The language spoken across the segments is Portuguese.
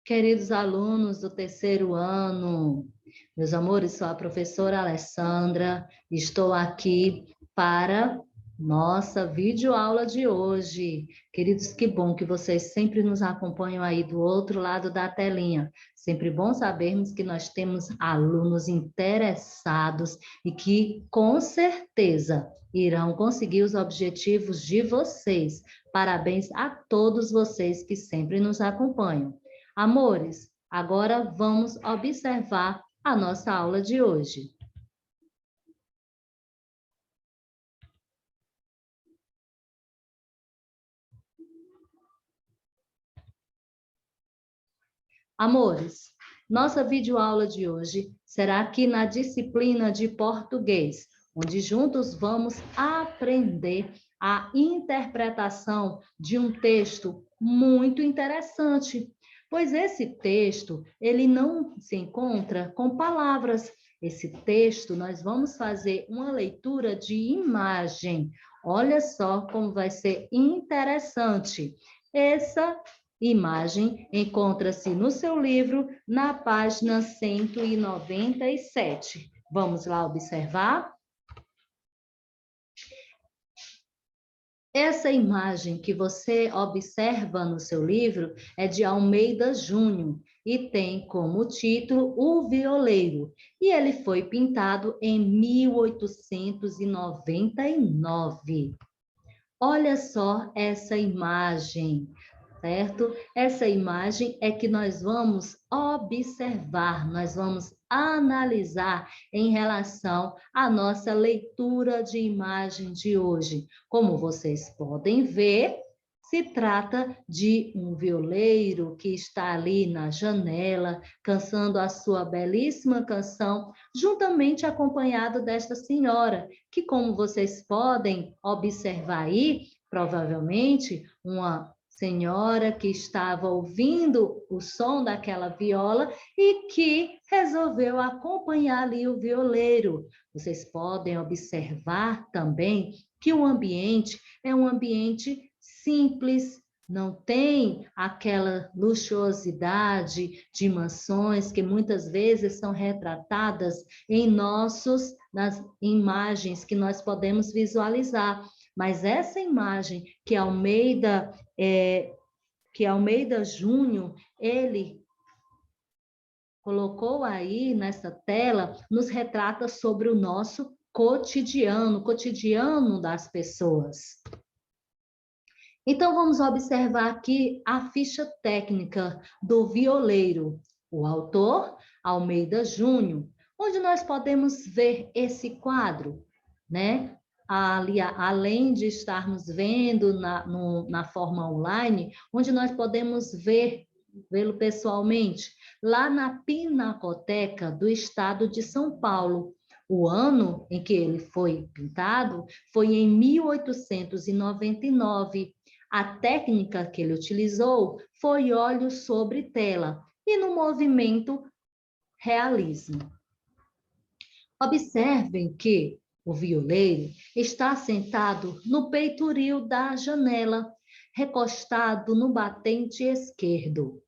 queridos alunos do terceiro ano. Meus amores, sou a professora Alessandra, estou aqui para nossa videoaula de hoje. Queridos, que bom que vocês sempre nos acompanham aí do outro lado da telinha. Sempre bom sabermos que nós temos alunos interessados e que, com certeza, irão conseguir os objetivos de vocês. Parabéns a todos vocês que sempre nos acompanham. Amores, agora vamos observar a nossa aula de hoje. Amores, nossa videoaula de hoje será aqui na disciplina de português, onde juntos vamos aprender a interpretação de um texto muito interessante, pois esse texto, ele não se encontra com palavras. Esse texto, nós vamos fazer uma leitura de imagem. Olha só como vai ser interessante. Essa imagem encontra-se no seu livro, na página 197. Vamos lá observar? Essa imagem que você observa no seu livro é de Almeida Júnior e tem como título O Violeiro. E ele foi pintado em 1899. Olha só essa imagem, certo? Essa imagem é que nós vamos observar, nós vamos analisar em relação à nossa leitura de imagem de hoje. Como vocês podem ver, se trata de um violeiro que está ali na janela, cantando a sua belíssima canção, juntamente acompanhado desta senhora, que, como vocês podem observar aí, provavelmente uma senhora que estava ouvindo o som daquela viola e que resolveu acompanhar ali o violeiro. Vocês podem observar também que o ambiente é um ambiente simples, não tem aquela luxuosidade de mansões que muitas vezes são retratadas nas imagens que nós podemos visualizar. Mas essa imagem que Almeida Júnior, ele colocou aí nessa tela, nos retrata sobre o nosso cotidiano, o cotidiano das pessoas. Então, vamos observar aqui a ficha técnica do violeiro. O autor, Almeida Júnior, onde nós podemos ver esse quadro, né? Ali, além de estarmos vendo na forma online, onde nós podemos vê-lo pessoalmente, lá na Pinacoteca do Estado de São Paulo. O ano em que ele foi pintado foi em 1899. A técnica que ele utilizou foi óleo sobre tela e no movimento realismo. Observem que o violeiro está sentado no peitoril da janela, recostado no batente esquerdo.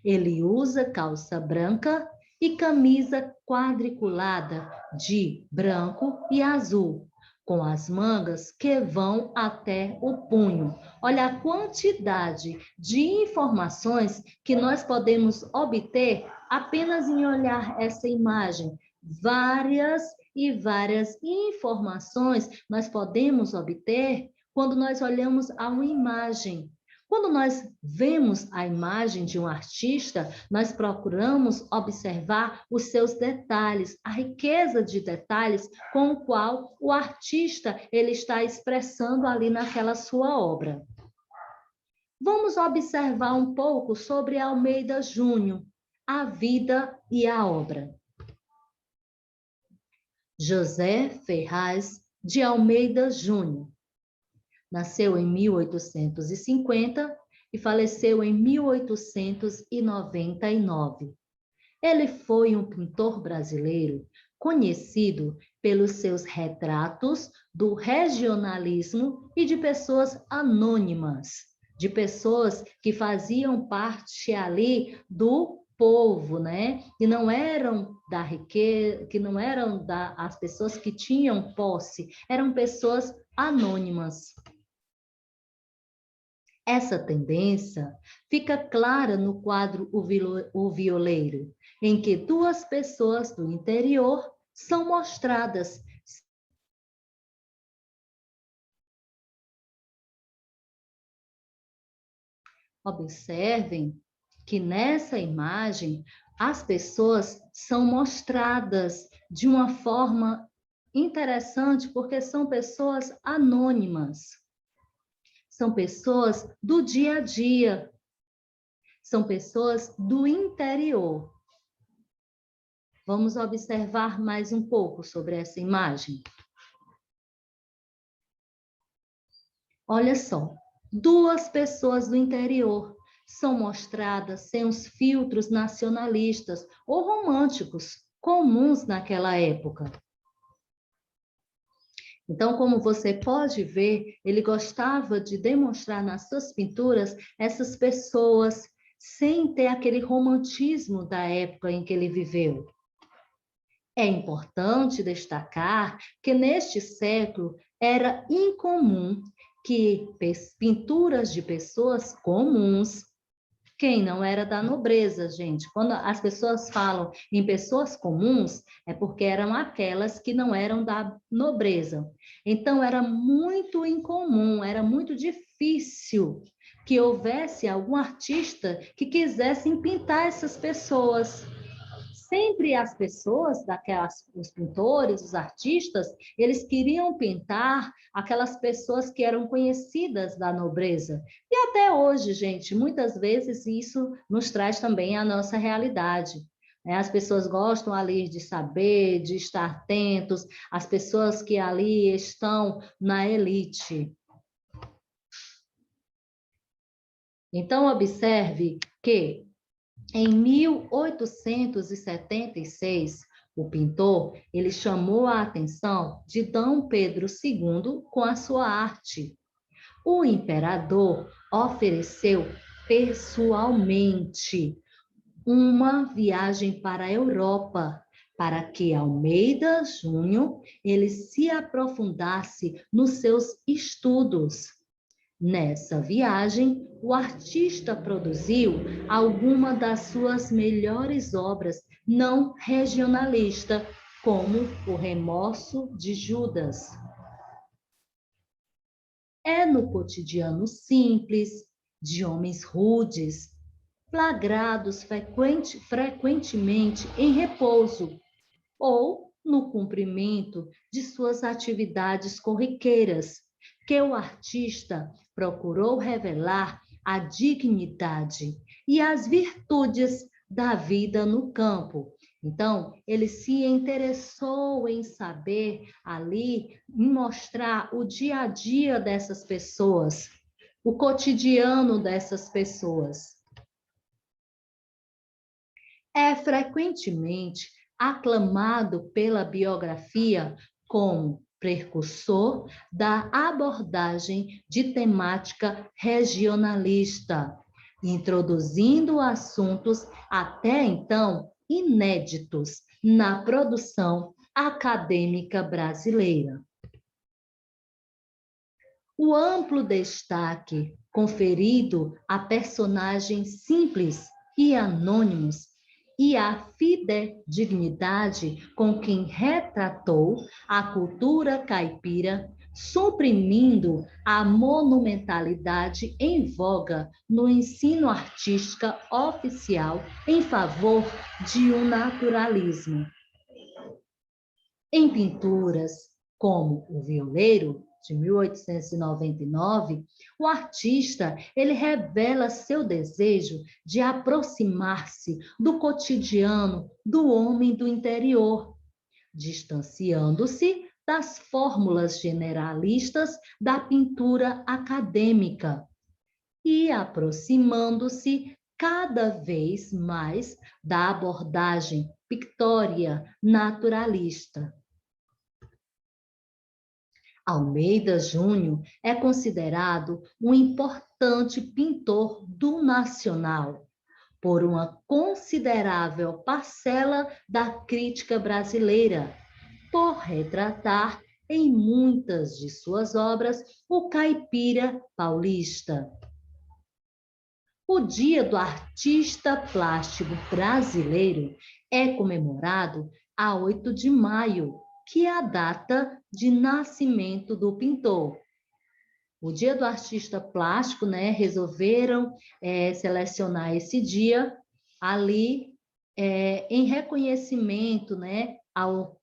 Ele usa calça branca e camisa quadriculada de branco e azul, com as mangas que vão até o punho. Olha a quantidade de informações que nós podemos obter apenas em olhar essa imagem. Várias informações nós podemos obter quando nós olhamos a uma imagem. Quando nós vemos a imagem de um artista, nós procuramos observar os seus detalhes, a riqueza de detalhes com o qual o artista ele está expressando ali naquela sua obra. Vamos observar um pouco sobre Almeida Júnior, a vida e a obra. José Ferraz de Almeida Júnior. Nasceu em 1850 e faleceu em 1899. Ele foi um pintor brasileiro conhecido pelos seus retratos do regionalismo e de pessoas anônimas. de pessoas que faziam parte ali do povo, né? Que não eram da riqueza, que não eram as pessoas que tinham posse, eram pessoas anônimas. Essa tendência fica clara no quadro O Violeiro, em que duas pessoas do interior são mostradas. Observem que nessa imagem as pessoas são mostradas de uma forma interessante, porque são pessoas anônimas. São pessoas do dia a dia. São pessoas do interior. Vamos observar mais um pouco sobre essa imagem. Olha só, duas pessoas do interior são mostradas sem os filtros nacionalistas ou românticos comuns naquela época. Então, como você pode ver, ele gostava de demonstrar nas suas pinturas essas pessoas sem ter aquele romantismo da época em que ele viveu. É importante destacar que neste século era incomum que pinturas de pessoas comuns, quem não era da nobreza, gente. Quando as pessoas falam em pessoas comuns, é porque eram aquelas que não eram da nobreza. Então, era muito incomum, era muito difícil que houvesse algum artista que quisesse pintar essas pessoas. Sempre as pessoas, os pintores, os artistas, eles queriam pintar aquelas pessoas que eram conhecidas da nobreza. E até hoje, gente, muitas vezes isso nos traz também a nossa realidade. As pessoas gostam ali de saber, de estar atentos, as pessoas que ali estão na elite. Então, observe que em 1876, o pintor ele chamou a atenção de Dom Pedro II com a sua arte. O imperador ofereceu pessoalmente uma viagem para a Europa, para que Almeida Júnior ele se aprofundasse nos seus estudos. Nessa viagem, o artista produziu algumas das suas melhores obras não regionalista, como O Remorso de Judas. É no cotidiano simples, de homens rudes, flagrados frequentemente em repouso, ou no cumprimento de suas atividades corriqueiras, que o artista procurou revelar a dignidade e as virtudes da vida no campo. Então, ele se interessou em saber ali, em mostrar o dia a dia dessas pessoas, o cotidiano dessas pessoas. É frequentemente aclamado pela biografia como precursor da abordagem de temática regionalista, introduzindo assuntos até então inéditos na produção acadêmica brasileira. O amplo destaque conferido a personagens simples e anônimos e a fidedignidade com quem retratou a cultura caipira, suprimindo a monumentalidade em voga no ensino artístico oficial em favor de um naturalismo. Em pinturas como O Violeiro, de 1899, o artista ele revela seu desejo de aproximar-se do cotidiano do homem do interior, distanciando-se das fórmulas generalistas da pintura acadêmica e aproximando-se cada vez mais da abordagem pictória naturalista. Almeida Júnior é considerado um importante pintor do nacional, por uma considerável parcela da crítica brasileira, por retratar em muitas de suas obras o caipira paulista. O Dia do Artista Plástico Brasileiro é comemorado a 8 de maio, que é a data de nascimento do pintor. O Dia do Artista Plástico, né, resolveram selecionar esse dia ali em reconhecimento, né, ao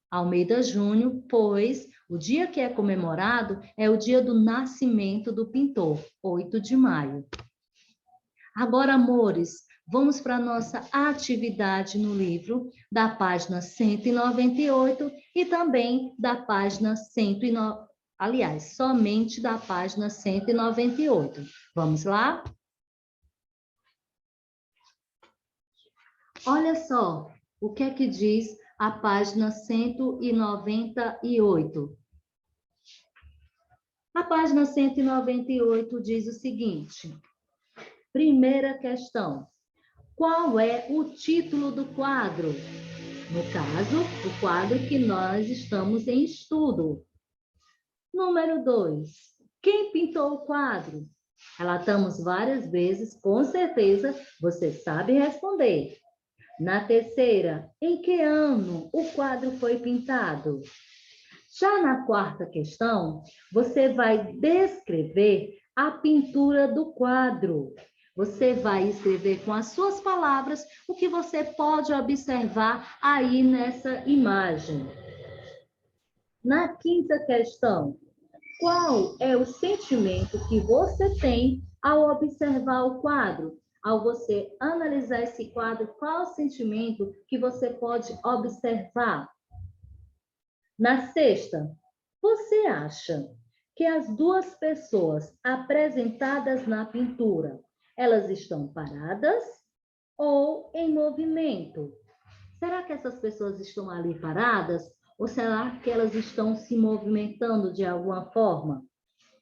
Almeida Júnior, pois o dia que é comemorado é o dia do nascimento do pintor, 8 de maio. Agora, amores, vamos para a nossa atividade no livro, da página 198 e também da página 109, aliás, somente da página 198. Vamos lá? Olha só o que é que diz a página 198. A página 198 diz o seguinte: primeira questão. Qual é o título do quadro? No caso, o quadro que nós estamos em estudo. Número 2. Quem pintou o quadro? Relatamos várias vezes, com certeza você sabe responder. Na terceira, em que ano o quadro foi pintado? Já na quarta questão, você vai descrever a pintura do quadro. Você vai escrever com as suas palavras o que você pode observar aí nessa imagem. Na quinta questão, qual é o sentimento que você tem ao observar o quadro? Ao você analisar esse quadro, qual o sentimento que você pode observar? Na sexta, você acha que as duas pessoas apresentadas na pintura, elas estão paradas ou em movimento? Será que essas pessoas estão ali paradas ou será que elas estão se movimentando de alguma forma?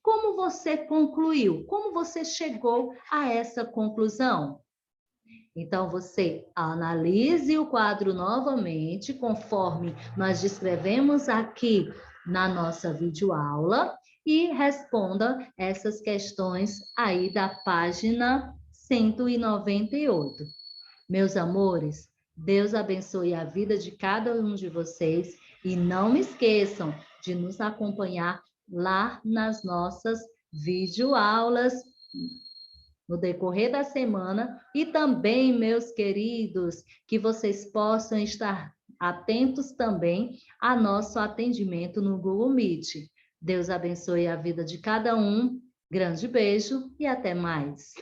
Como você concluiu? Como você chegou a essa conclusão? Então, você analise o quadro novamente, conforme nós descrevemos aqui na nossa videoaula, e responda essas questões aí da página 198. Meus amores, Deus abençoe a vida de cada um de vocês e não me esqueçam de nos acompanhar lá nas nossas videoaulas no decorrer da semana e também, meus queridos, que vocês possam estar atentos também a nosso atendimento no Google Meet. Deus abençoe a vida de cada um. Grande beijo e até mais.